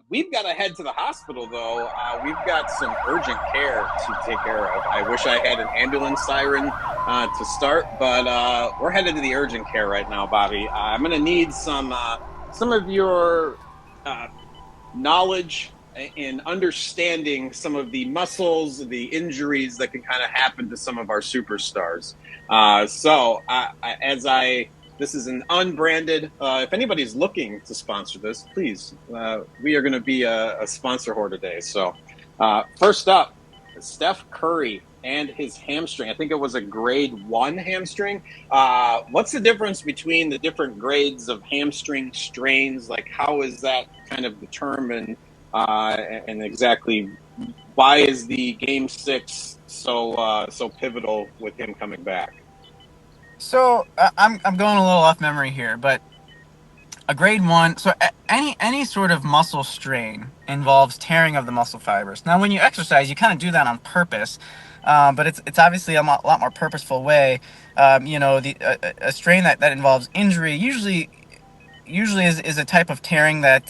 We've got to head to the hospital, though. We've got some urgent care to take care of. I wish I had an ambulance siren to start, but we're headed to the urgent care right now, Bobby. I'm going to need some of your uh, knowledge in understanding some of the muscles, the injuries that can kind of happen to some of our superstars. This is an unbranded. If anybody's looking to sponsor this, please. We are going to be a sponsor whore today. So, first up, Steph Curry and his hamstring. I think it was a grade 1 hamstring. What's the difference between the different grades of hamstring strains? Like, how is that kind of determined? And exactly why is the Game 6 so pivotal with him coming back? So I'm going a little off memory here, but a grade 1. So any sort of muscle strain involves tearing of the muscle fibers. Now, when you exercise, you kind of do that on purpose, but it's obviously a lot more purposeful way. A strain that involves injury usually is a type of tearing that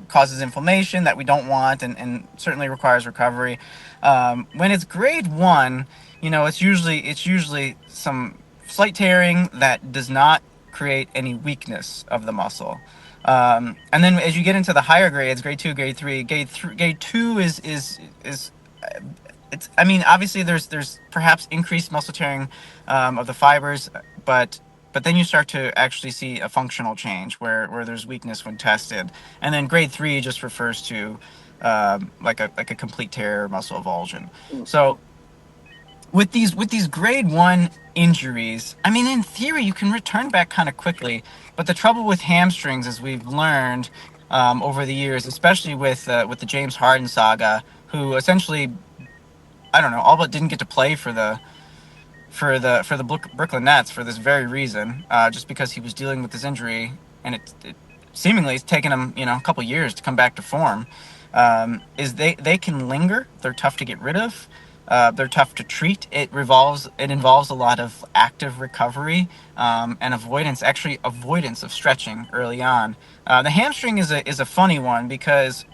causes inflammation that we don't want, and certainly requires recovery. When it's grade 1, it's usually some slight tearing that does not create any weakness of the muscle. And then as you get into the higher grades, grade 2, grade 3, grade 2 is it's, I mean, obviously there's perhaps increased muscle tearing of the fibers, but then you start to actually see a functional change where there's weakness when tested. And then grade 3 just refers to like a complete tear or muscle avulsion. So with these grade 1 injuries, I mean, in theory, you can return back kind of quickly. But the trouble with hamstrings, as we've learned over the years, especially with the James Harden saga, who essentially, I don't know, all but didn't get to play for the Brooklyn Nets for this very reason, just because he was dealing with this injury, and it seemingly it's taken him a couple years to come back to form. Is they can linger. They're tough to get rid of. They're tough to treat. It involves a lot of active recovery and avoidance of stretching early on. The hamstring is a funny one because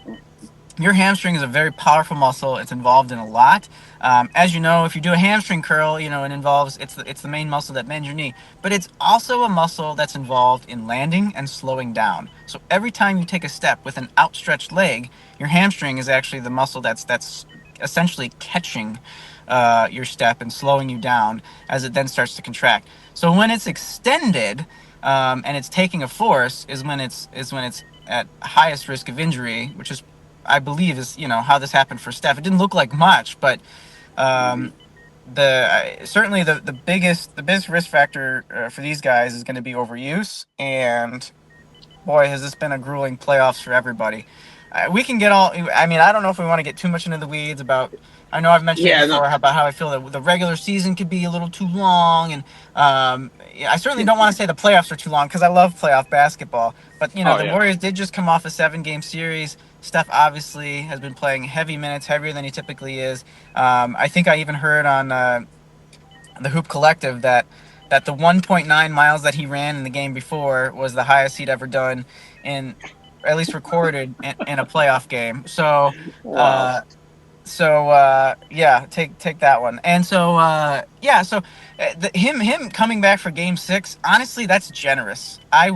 your hamstring is a very powerful muscle. It's involved in a lot. As you know, if you do a hamstring curl, it involves it's the main muscle that bends your knee. But it's also a muscle that's involved in landing and slowing down. So every time you take a step with an outstretched leg, your hamstring is actually the muscle that's essentially catching your step and slowing you down as it then starts to contract. So when it's extended and it's taking a force is when it's at highest risk of injury, which is, I believe, is how this happened for Steph. It didn't look like much, but certainly the biggest risk factor for these guys is going to be overuse. And boy, has this been a grueling playoffs for everybody. We can get all. I mean, I don't know if we want to get too much into the weeds about. I know I've mentioned it before about how I feel that the regular season could be a little too long, and I certainly don't want to say the playoffs are too long because I love playoff basketball. But the Warriors did just come off a 7-game series. Steph obviously has been playing heavy minutes, heavier than he typically is. I think I even heard on the Hoop Collective that the 1.9 miles that he ran in the game before was the highest he'd ever done in, at least recorded, in a playoff game. So, Wow. take that one. And him coming back for Game 6, honestly, that's generous. I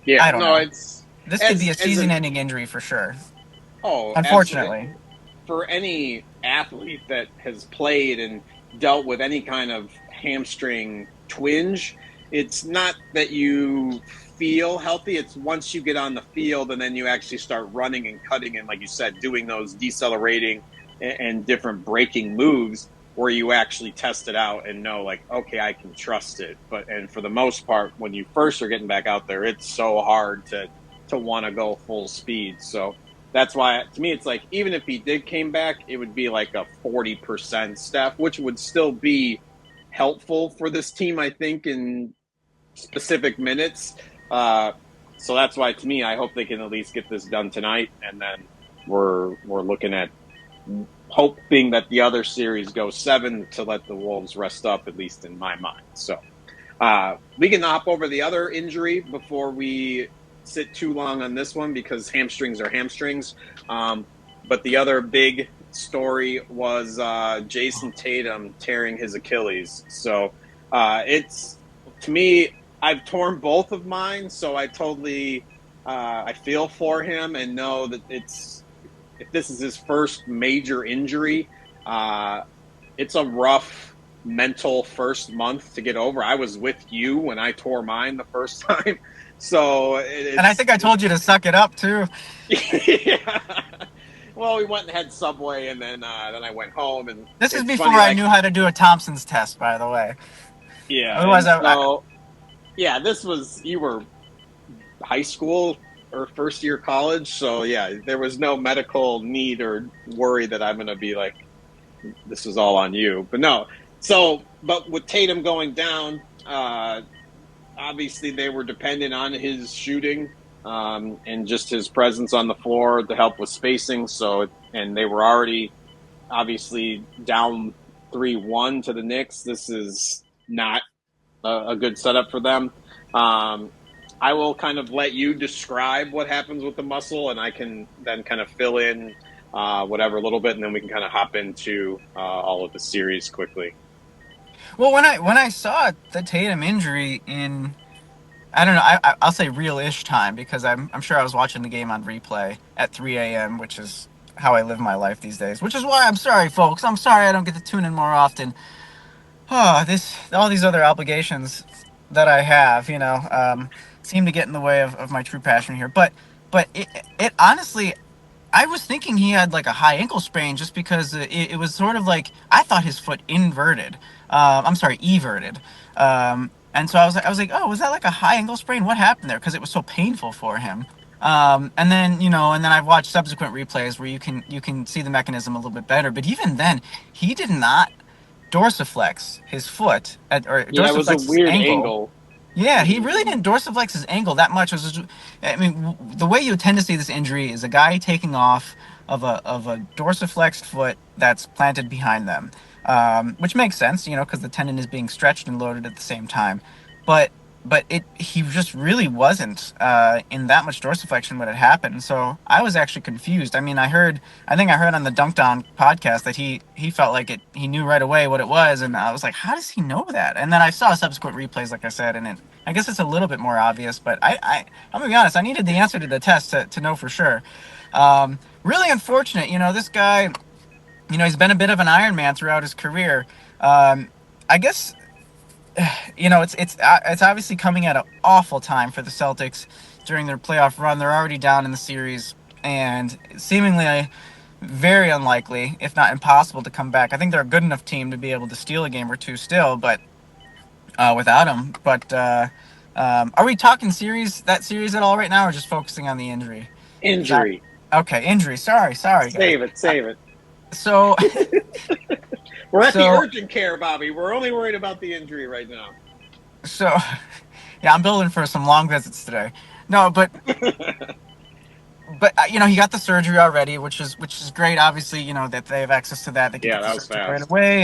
Yeah, don't no, know. it's This could be a season-ending injury for sure. absolutely. Unfortunately. For any athlete that has played and dealt with any kind of hamstring twinge, it's not that you feel healthy. It's once you get on the field and then you actually start running and cutting and, like you said, doing those decelerating and different braking moves where you actually test it out and know, like, okay, I can trust it. And for the most part, when you first are getting back out there, it's so hard to want to go full speed. So that's why, to me, it's like, even if he did came back, it would be like a 40% Steph, which would still be helpful for this team, I think, in specific minutes. So that's why, to me, I hope they can at least get this done tonight, and then we're looking at hoping that the other series goes 7 to let the Wolves rest up, at least in my mind. So we can hop over the other injury before we sit too long on this one because hamstrings are hamstrings. But the other big story was Jayson Tatum tearing his Achilles. So it's to me, I've torn both of mine, so I totally I feel for him and know that it's if this is his first major injury, uh, it's a rough mental first month to get over. I was with you when I tore mine the first time, so And I think I told you to suck it up too. yeah. Well, we went and had Subway, and then I went home, and This is it's before funny, I like knew how to do a Thompson's test, by the way. yeah, Otherwise, and so yeah, this was you were high school or first year college, so yeah, there was no medical need or worry that I'm gonna be like this is all on you. But no. So, but with Tatum going down, obviously they were dependent on his shooting and just his presence on the floor to help with spacing. So, and they were already obviously down 3-1 to the Knicks. This is not a good setup for them. Um, I will kind of let you describe what happens with the muscle, and I can then kind of fill in whatever a little bit, and then we can kind of hop into all of the series quickly. well, when I saw the Tatum injury in, I don't know, I'll say real-ish time, because I'm sure I was watching the game on replay at 3 a.m., which is how I live my life these days. Which is why I'm sorry, folks. I'm sorry I don't get to tune in more often. Oh, all these other obligations that I have, seem to get in the way of my true passion here. But it honestly, I was thinking he had like a high ankle sprain, just because it was sort of like I thought his foot inverted. I'm sorry, everted. And so I was like, oh, was that like a high ankle sprain? What happened there? Because it was so painful for him. And then I've watched subsequent replays where you can see the mechanism a little bit better. But even then, he did not dorsiflex his foot or Yeah, it was a dorsiflex his weird ankle. angle. Yeah, he Mm-hmm. really didn't dorsiflex his ankle that much. I mean, the way you tend to see this injury is a guy taking off of a dorsiflexed foot that's planted behind them, which makes sense, because the tendon is being stretched and loaded at the same time. But he just really wasn't in that much dorsiflexion when it happened. So I was actually confused. I mean, I think I heard on the Dunked On podcast that he felt like he knew right away what it was, and I was like, how does he know that? And then I saw subsequent replays, like I said, and I guess it's a little bit more obvious. But I'm gonna be honest, I needed the answer to the test to know for sure. Really unfortunate, this guy. He's been a bit of an Iron Man throughout his career. I guess it's obviously coming at an awful time for the Celtics during their playoff run. They're already down in the series, and seemingly very unlikely, if not impossible, to come back. I think they're a good enough team to be able to steal a game or two still, but without him. But are we talking that series at all right now, or just focusing on the injury? Injury. Okay, injury. Sorry, guys. Save it. Save it. So We're at the so urgent care, Bobby. We're only worried about the injury right now. so yeah, I'm building for some long visits today. No, but he got the surgery already, which is great. Obviously, that they have access to that. They can Yeah, get the that was surgery right fast. away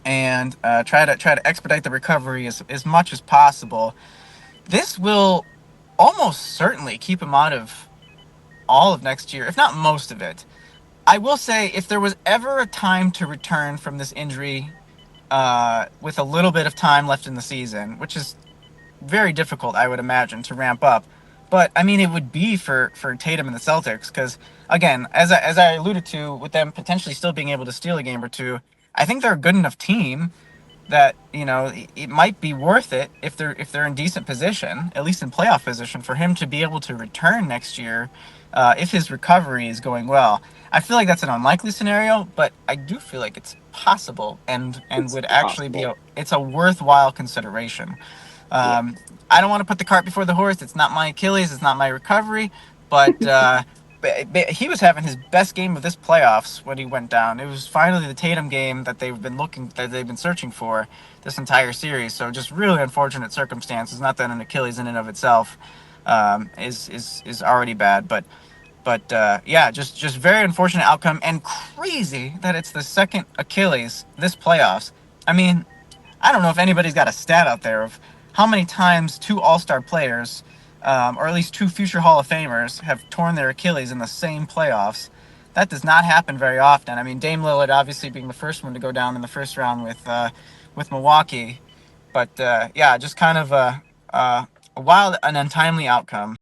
and try to expedite the recovery as much as possible. This will almost certainly keep him out of all of next year, if not most of it. I will say, if there was ever a time to return from this injury with a little bit of time left in the season, which is very difficult, I would imagine, to ramp up. But I mean, it would be for Tatum and the Celtics, because again, as I alluded to, with them potentially still being able to steal a game or two, I think they're a good enough team that it might be worth it, if they're in decent position, at least in playoff position, for him to be able to return next year, if his recovery is going well. I feel like that's an unlikely scenario, but I do feel like it's possible, and It's would actually possible. it's a worthwhile consideration. Yeah. Um, I don't want to put the cart before the horse. It's not my Achilles. It's not my recovery. But, but he was having his best game of this playoffs when he went down. It was finally the Tatum game that they've been searching for this entire series. So just really unfortunate circumstances. Not that an Achilles in and of itself is already bad, but yeah, just very unfortunate outcome, and crazy that it's the second Achilles this playoffs. I mean, I don't know if anybody's got a stat out there of how many times two All-Star players or at least two future Hall of Famers, have torn their Achilles in the same playoffs. That does not happen very often. I mean, Dame Lillard obviously being the first one to go down in the first round with Milwaukee, but yeah, just kind of a wild and untimely outcome.